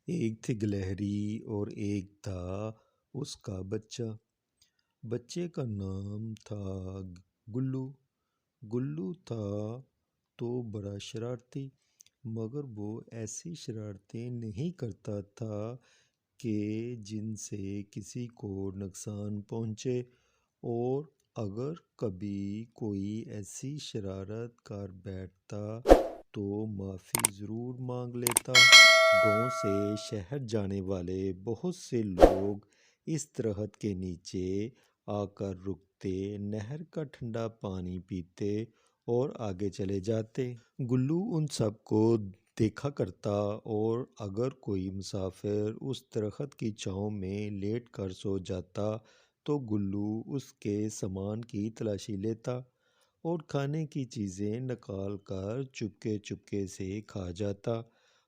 ایک تھی گلہری اور ایک تھا اس کا بچہ۔ بچے کا نام تھا گلو۔ گلو تھا تو بڑا شرارتی، مگر وہ ایسی شرارتیں نہیں کرتا تھا کہ جن سے کسی کو نقصان پہنچے، اور اگر کبھی کوئی ایسی شرارت کر بیٹھتا تو معافی ضرور مانگ لیتا۔ گاؤں سے شہر جانے والے بہت سے لوگ اس درخت کے نیچے آ کر رکتے، نہر کا ٹھنڈا پانی پیتے اور آگے چلے جاتے۔ گلو ان سب کو دیکھا کرتا، اور اگر کوئی مسافر اس درخت کی چھاؤں میں لیٹ کر سو جاتا تو گلو اس کے سامان کی تلاشی لیتا اور کھانے کی چیزیں نکال کر چپکے چپکے سے کھا جاتا۔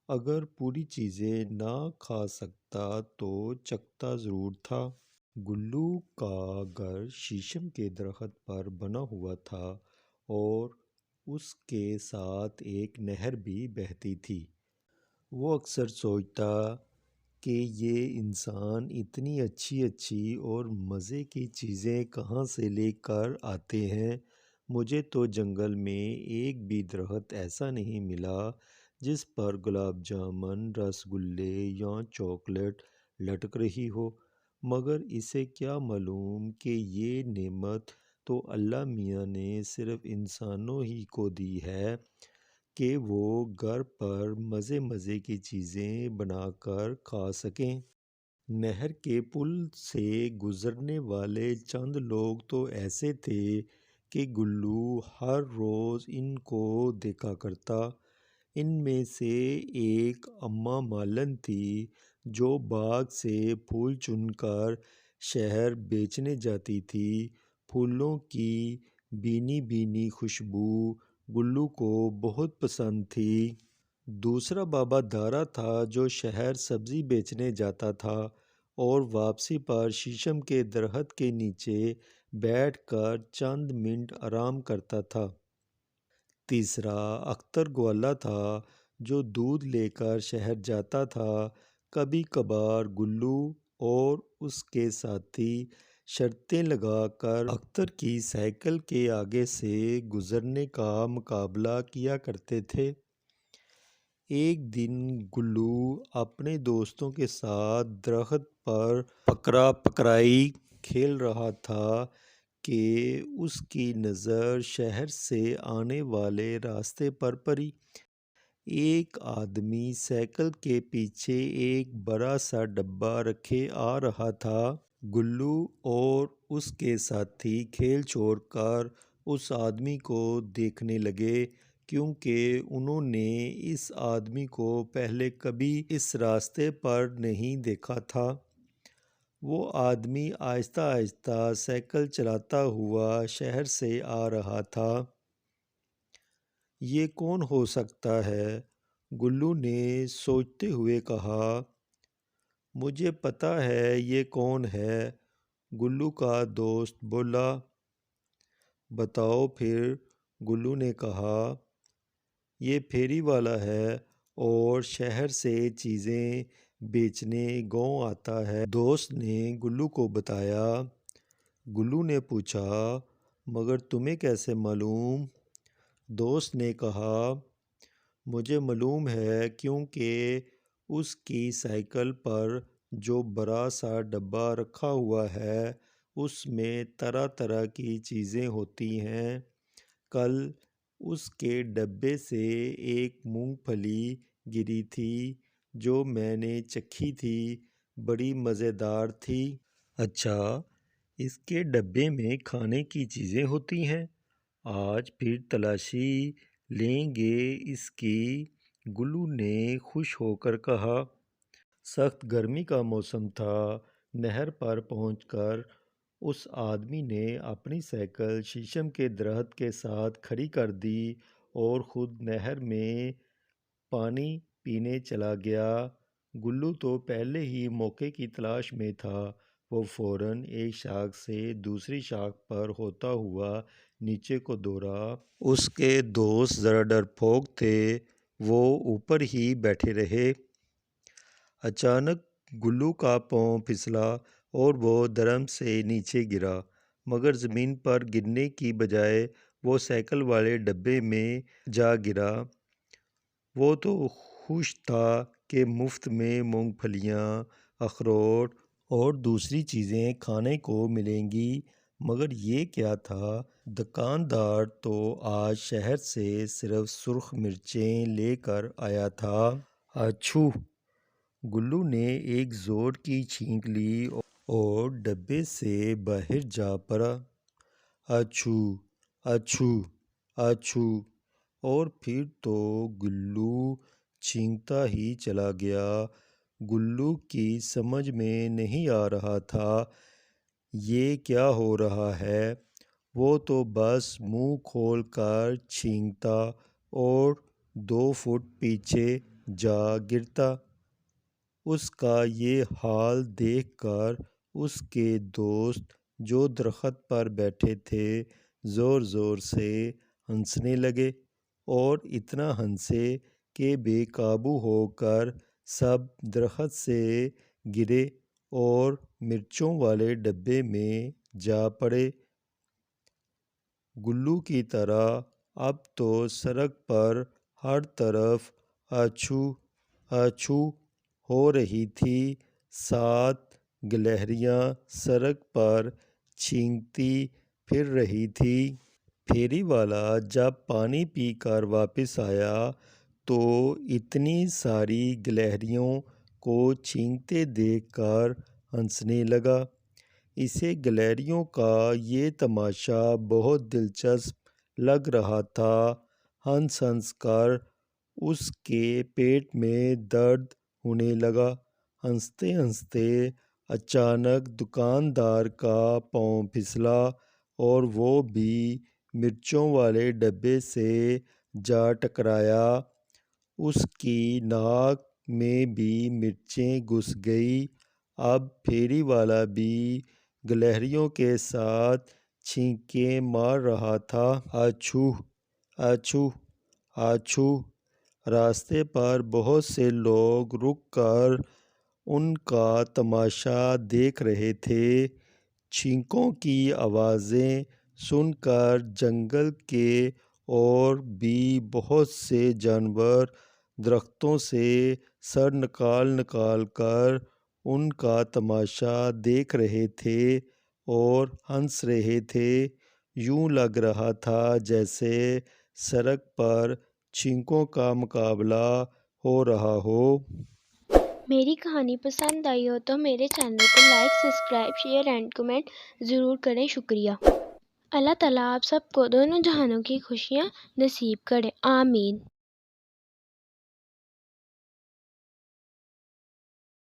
اگر پوری چیزیں نہ کھا سکتا تو چکھتا ضرور تھا۔ گلو کا گھر شیشم کے درخت پر بنا ہوا تھا اور اس کے ساتھ ایک نہر بھی بہتی تھی۔ وہ اکثر سوچتا کہ یہ انسان اتنی اچھی اچھی اور مزے کی چیزیں کہاں سے لے کر آتے ہیں۔ مجھے تو جنگل میں ایک بھی درخت ایسا نہیں ملا جس پر گلاب جامن، رس گلے یا چاکلیٹ لٹک رہی ہو، مگر اسے کیا معلوم کہ یہ نعمت تو اللہ میاں نے صرف انسانوں ہی کو دی ہے کہ وہ گھر پر مزے مزے کی چیزیں بنا کر کھا سکیں۔ نہر کے پل سے گزرنے والے چند لوگ تو ایسے تھے کہ گلو ہر روز ان کو دیکھا کرتا۔ ان میں سے ایک اماں مالن تھی جو باغ سے پھول چن کر شہر بیچنے جاتی تھی۔ پھولوں کی بھینی بھینی خوشبو گلو کو بہت پسند تھی۔ دوسرا بابا دھارا تھا جو شہر سبزی بیچنے جاتا تھا اور واپسی پر شیشم کے درخت کے نیچے بیٹھ کر چند منٹ آرام کرتا تھا۔ تیسرا اختر گوالا تھا جو دودھ لے کر شہر جاتا تھا۔ کبھی کبھار گلو اور اس کے ساتھی شرطیں لگا کر اختر کی سائیکل کے آگے سے گزرنے کا مقابلہ کیا کرتے تھے۔ ایک دن گلو اپنے دوستوں کے ساتھ درخت پر پکڑا پکڑائی کھیل رہا تھا کہ اس کی نظر شہر سے آنے والے راستے پر پڑی۔ ایک آدمی سائیکل کے پیچھے ایک بڑا سا ڈبہ رکھے آ رہا تھا۔ گلو اور اس کے ساتھی کھیل چھوڑ کر اس آدمی کو دیکھنے لگے، کیونکہ انہوں نے اس آدمی کو پہلے کبھی اس راستے پر نہیں دیکھا تھا۔ وہ آدمی آہستہ آہستہ سائیکل چلاتا ہوا شہر سے آ رہا تھا۔ یہ کون ہو سکتا ہے؟ گلو نے سوچتے ہوئے کہا۔ مجھے پتہ ہے یہ کون ہے، گلو کا دوست بولا۔ بتاؤ پھر، گلو نے کہا۔ یہ پھیری والا ہے اور شہر سے چیزیں بیچنے گاؤں آتا ہے، دوست نے گلو کو بتایا۔ گلو نے پوچھا، مگر تمہیں کیسے معلوم؟ دوست نے کہا، مجھے معلوم ہے کیونکہ اس کی سائیکل پر جو بڑا سا ڈبہ رکھا ہوا ہے اس میں طرح طرح کی چیزیں ہوتی ہیں۔ کل اس کے ڈبے سے ایک مونگ پھلی گری تھی جو میں نے چکھی تھی، بڑی مزیدار تھی۔ اچھا، اس کے ڈبے میں کھانے کی چیزیں ہوتی ہیں؟ آج پھر تلاشی لیں گے اس کی، گلو نے خوش ہو کر کہا۔ سخت گرمی کا موسم تھا۔ نہر پر پہنچ کر اس آدمی نے اپنی سائیکل شیشم کے درخت کے ساتھ کھڑی کر دی اور خود نہر میں پانی پینے چلا گیا۔ گلو تو پہلے ہی موقع کی تلاش میں تھا۔ وہ فوراً ایک شاخ سے دوسری شاخ پر ہوتا ہوا نیچے کو دوڑا۔ اس کے دوست ذرا ڈرپوک تھے، وہ اوپر ہی بیٹھے رہے۔ اچانک گلو کا پاؤں پھسلا اور وہ درم سے نیچے گرا، مگر زمین پر گرنے کی بجائے وہ سائیکل والے ڈبے میں جا گرا۔ وہ تو خوش تھا کہ مفت میں مونگ پھلیاں، اخروٹ اور دوسری چیزیں کھانے کو ملیں گی، مگر یہ کیا تھا؟ دکاندار تو آج شہر سے صرف سرخ مرچیں لے کر آیا تھا۔ اچھو! گلو نے ایک زور کی چھینک لی اور ڈبے سے باہر جا پڑا۔ اچھو! اچھو! اچھو! اور پھر تو گلو چھینکتا ہی چلا گیا۔ گلو کی سمجھ میں نہیں آ رہا تھا یہ کیا ہو رہا ہے۔ وہ تو بس منہ کھول کر چھینکتا اور 2 فٹ پیچھے جا گرتا۔ اس کا یہ حال دیکھ کر اس کے دوست جو درخت پر بیٹھے تھے زور زور سے ہنسنے لگے، اور اتنا ہنسے کہ بے قابو ہو کر سب درخت سے گرے اور مرچوں والے ڈبے میں جا پڑے۔ گلو کی طرح اب تو سڑک پر ہر طرف اچھو اچھو ہو رہی تھی۔ 7 گلہریاں سڑک پر چھینکتی پھر رہی تھیں۔ پھیری والا جب پانی پی کر واپس آیا تو اتنی ساری گلہریوں کو چھینکتے دیکھ کر ہنسنے لگا۔ اسے گلہریوں کا یہ تماشا بہت دلچسپ لگ رہا تھا۔ ہنس ہنس کر اس کے پیٹ میں درد ہونے لگا۔ ہنستے ہنستے اچانک دکاندار کا پاؤں پھسلا اور وہ بھی مرچوں والے ڈبے سے جا ٹکرایا۔ اس کی ناک میں بھی مرچیں گھس گئیں۔ اب پھیری والا بھی گلہریوں کے ساتھ چھینکیں مار رہا تھا۔ اچھو! اچھو! اچھو! راستے پر بہت سے لوگ رک کر ان کا تماشا دیکھ رہے تھے۔ چھینکوں کی آوازیں سن کر جنگل کے اور بھی بہت سے جانور درختوں سے سر نکال نکال کر ان کا تماشا دیکھ رہے تھے اور ہنس رہے تھے۔ یوں لگ رہا تھا جیسے سڑک پر چھینکوں کا مقابلہ ہو رہا ہو۔ میری کہانی پسند آئی ہو تو میرے چینل کو like, subscribe, share and comment ضرور کریں۔ شکریہ۔ اللہ تعالیٰ آپ سب کو دونوں جہانوں کی خوشیاں نصیب کرے۔ آمین۔